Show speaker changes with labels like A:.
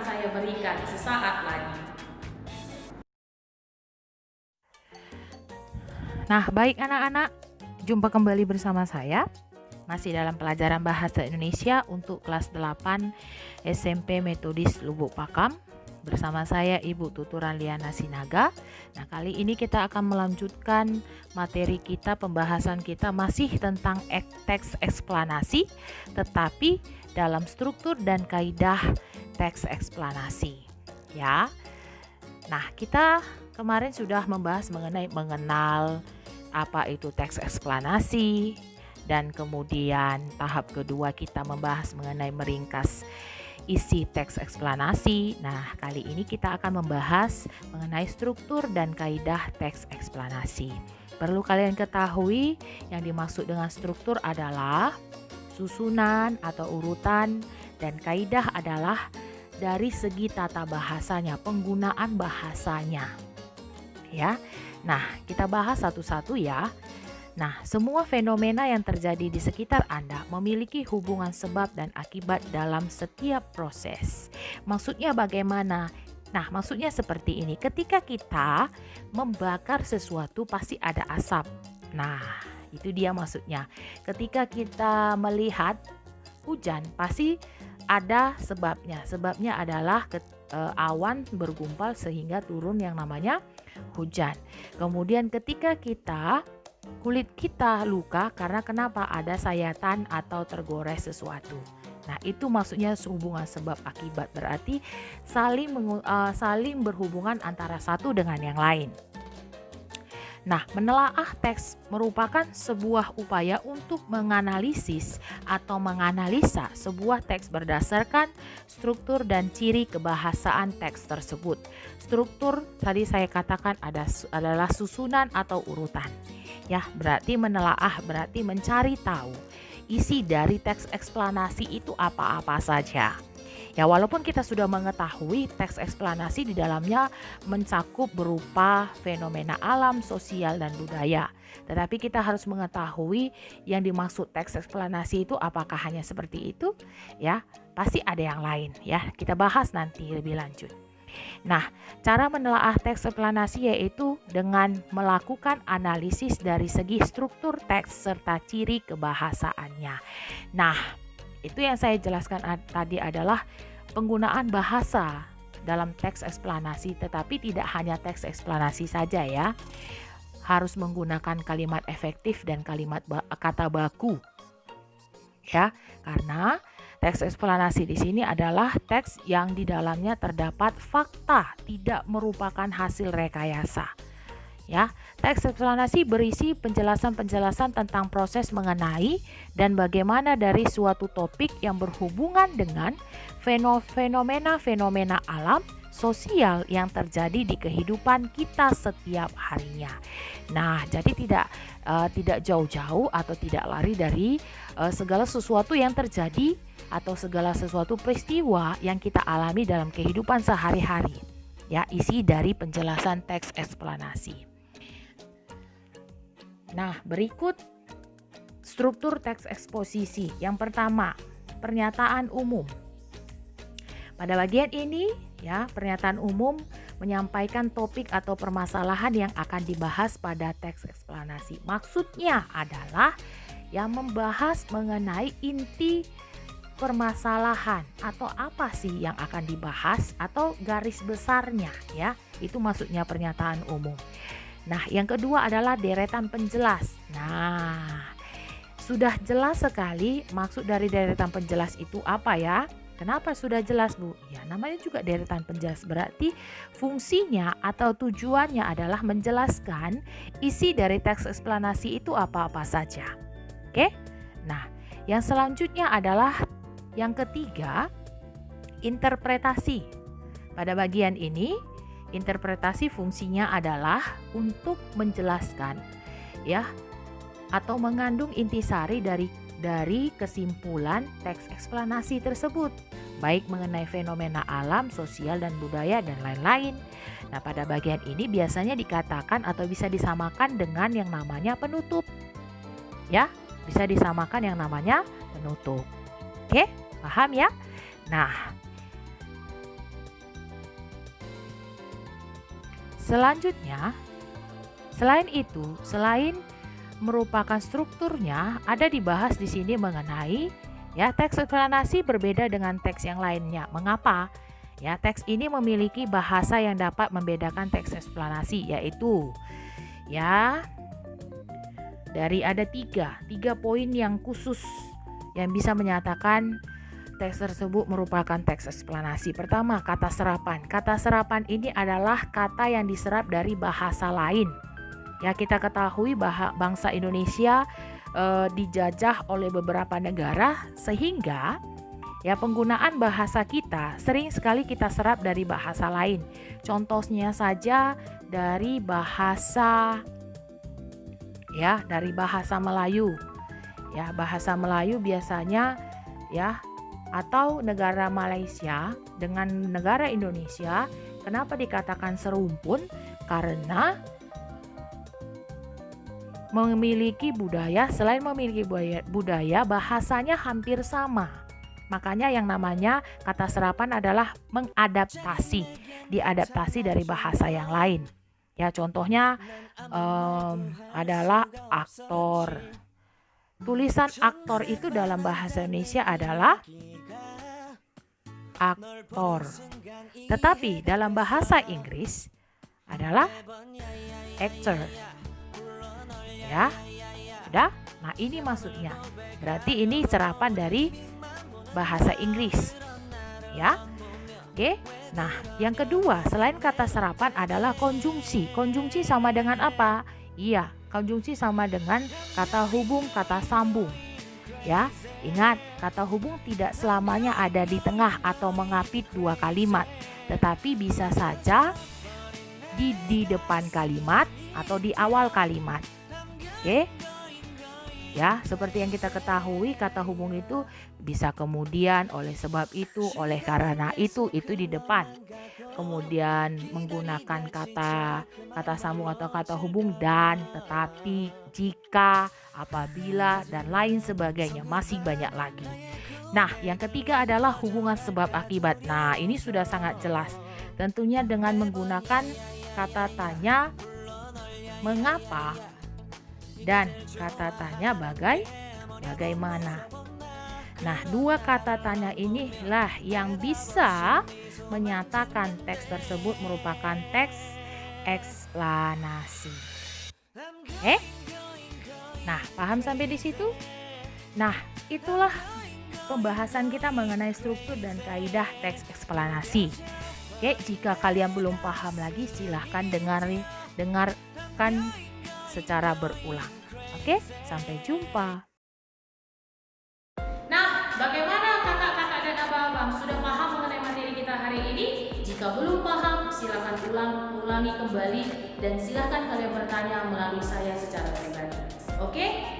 A: saya berikan sesaat lagi.
B: Nah, baik anak-anak, jumpa kembali bersama saya. Masih dalam pelajaran Bahasa Indonesia untuk kelas 8 SMP Metodis Lubuk Pakam. Bersama saya Ibu Tuturan Liana Sinaga. Nah, kali ini kita akan melanjutkan materi kita, pembahasan kita masih tentang teks eksplanasi, tetapi dalam struktur dan kaidah teks eksplanasi. Ya. Nah, kita kemarin sudah membahas mengenai mengenal apa itu teks eksplanasi, dan kemudian tahap kedua kita membahas mengenai meringkas isi teks eksplanasi. Nah, kali ini kita akan membahas mengenai struktur dan kaidah teks eksplanasi. Perlu kalian ketahui yang dimaksud dengan struktur adalah susunan atau urutan, dan kaidah adalah dari segi tata bahasanya, penggunaan bahasanya. Ya. Nah, kita bahas satu-satu ya. Nah, semua fenomena yang terjadi di sekitar Anda memiliki hubungan sebab dan akibat dalam setiap proses. Maksudnya bagaimana? Nah, maksudnya seperti ini. Ketika kita membakar sesuatu pasti ada asap. Nah, itu dia maksudnya. Ketika kita melihat hujan pasti ada sebabnya. Sebabnya adalah awan bergumpal sehingga turun yang namanya hujan. Kemudian ketika kulit kita luka karena kenapa? Ada sayatan atau tergores sesuatu. Nah, itu maksudnya hubungan sebab akibat, berarti saling berhubungan antara satu dengan yang lain. Nah, menelaah teks merupakan sebuah upaya untuk menganalisis atau menganalisa sebuah teks berdasarkan struktur dan ciri kebahasaan teks tersebut. Struktur tadi saya katakan adalah susunan atau urutan. Ya, berarti menelaah berarti mencari tahu isi dari teks eksplanasi itu apa-apa saja. Ya, walaupun kita sudah mengetahui teks eksplanasi di dalamnya mencakup berupa fenomena alam, sosial, dan budaya. Tetapi kita harus mengetahui yang dimaksud teks eksplanasi itu apakah hanya seperti itu? Ya, pasti ada yang lain ya. Kita bahas nanti lebih lanjut. Nah, cara menelaah teks eksplanasi yaitu dengan melakukan analisis dari segi struktur teks serta ciri kebahasaannya. Nah, itu yang saya jelaskan tadi adalah penggunaan bahasa dalam teks eksplanasi, tetapi tidak hanya teks eksplanasi saja ya. Harus menggunakan kalimat efektif dan kalimat kata baku. Ya, karena teks eksplanasi di sini adalah teks yang di dalamnya terdapat fakta, tidak merupakan hasil rekayasa. Ya, teks eksplanasi berisi penjelasan-penjelasan tentang proses mengenai dan bagaimana dari suatu topik yang berhubungan dengan fenomena-fenomena alam, sosial yang terjadi di kehidupan kita setiap harinya. Nah, jadi tidak jauh-jauh atau tidak lari dari segala sesuatu yang terjadi atau segala sesuatu peristiwa yang kita alami dalam kehidupan sehari-hari. Ya, isi dari penjelasan teks eksplanasi. Nah, berikut struktur teks eksposisi. Yang pertama, pernyataan umum. Pada bagian ini, ya, pernyataan umum menyampaikan topik atau permasalahan yang akan dibahas pada teks eksplanasi. Maksudnya adalah yang membahas mengenai inti permasalahan atau apa sih yang akan dibahas atau garis besarnya, ya. Itu maksudnya pernyataan umum. Nah, yang kedua adalah deretan penjelas. Nah, sudah jelas sekali maksud dari deretan penjelas itu apa ya? Kenapa sudah jelas, Bu? Ya, namanya juga deretan penjelas, berarti fungsinya atau tujuannya adalah menjelaskan isi dari teks eksplanasi itu apa-apa saja. Oke? Nah, yang selanjutnya adalah yang ketiga, interpretasi. Pada bagian ini, interpretasi fungsinya adalah untuk menjelaskan ya atau mengandung intisari dari kesimpulan teks eksplanasi tersebut, baik mengenai fenomena alam, sosial, dan budaya, dan lain-lain. Nah, pada bagian ini biasanya dikatakan atau bisa disamakan dengan yang namanya penutup. Ya, bisa disamakan yang namanya penutup. Oke, paham ya? Nah, Selanjutnya, selain merupakan strukturnya, ada dibahas di sini mengenai ya teks eksplanasi berbeda dengan teks yang lainnya. Mengapa? Ya, teks ini memiliki bahasa yang dapat membedakan teks eksplanasi, yaitu ya dari ada tiga poin yang khusus yang bisa menyatakan teks tersebut merupakan teks eksplanasi. Pertama, kata serapan. Kata serapan ini adalah kata yang diserap dari bahasa lain. Ya, kita ketahui bahwa bangsa Indonesia dijajah oleh beberapa negara, sehingga ya penggunaan bahasa kita sering sekali kita serap dari bahasa lain. Contohnya saja dari bahasa Melayu. Ya, bahasa Melayu biasanya ya atau negara Malaysia dengan negara Indonesia, kenapa dikatakan serumpun? Karena selain memiliki budaya, bahasanya hampir sama. Makanya yang namanya kata serapan adalah diadaptasi dari bahasa yang lain. Ya, contohnya adalah aktor. Tulisan aktor itu dalam bahasa Indonesia adalah aktor. Tetapi dalam bahasa Inggris adalah actor. Ya, sudah? Nah, ini maksudnya. Berarti ini serapan dari bahasa Inggris. Ya. Oke. Nah, yang kedua, selain kata serapan adalah konjungsi. Konjungsi sama dengan apa? Iya, konjungsi sama dengan kata hubung, kata sambung. Ya, ingat, kata hubung tidak selamanya ada di tengah atau mengapit dua kalimat, tetapi bisa saja di depan kalimat atau di awal kalimat. Oke. Ya, seperti yang kita ketahui, kata hubung itu bisa kemudian, oleh sebab itu, oleh karena itu di depan. Kemudian menggunakan kata sambung atau kata hubung dan, tetapi, jika, apabila, dan lain sebagainya. Masih banyak lagi. Nah, yang ketiga adalah hubungan sebab akibat. Nah, ini sudah sangat jelas. Tentunya dengan menggunakan kata tanya mengapa dan kata tanya bagaimana. Nah, dua kata tanya inilah yang bisa menyatakan teks tersebut merupakan teks eksplanasi. Nah, paham sampai di situ? Nah, itulah pembahasan kita mengenai struktur dan kaidah teks eksplanasi. Jika kalian belum paham lagi, silahkan dengarkan secara berulang. Sampai jumpa.
A: Nah, bagaimana kakak-kakak dan abang-abang? Sudah paham mengenai materi kita hari ini? Jika belum paham, silakan ulangi kembali dan silakan kalian bertanya melalui saya secara pribadi. Oke?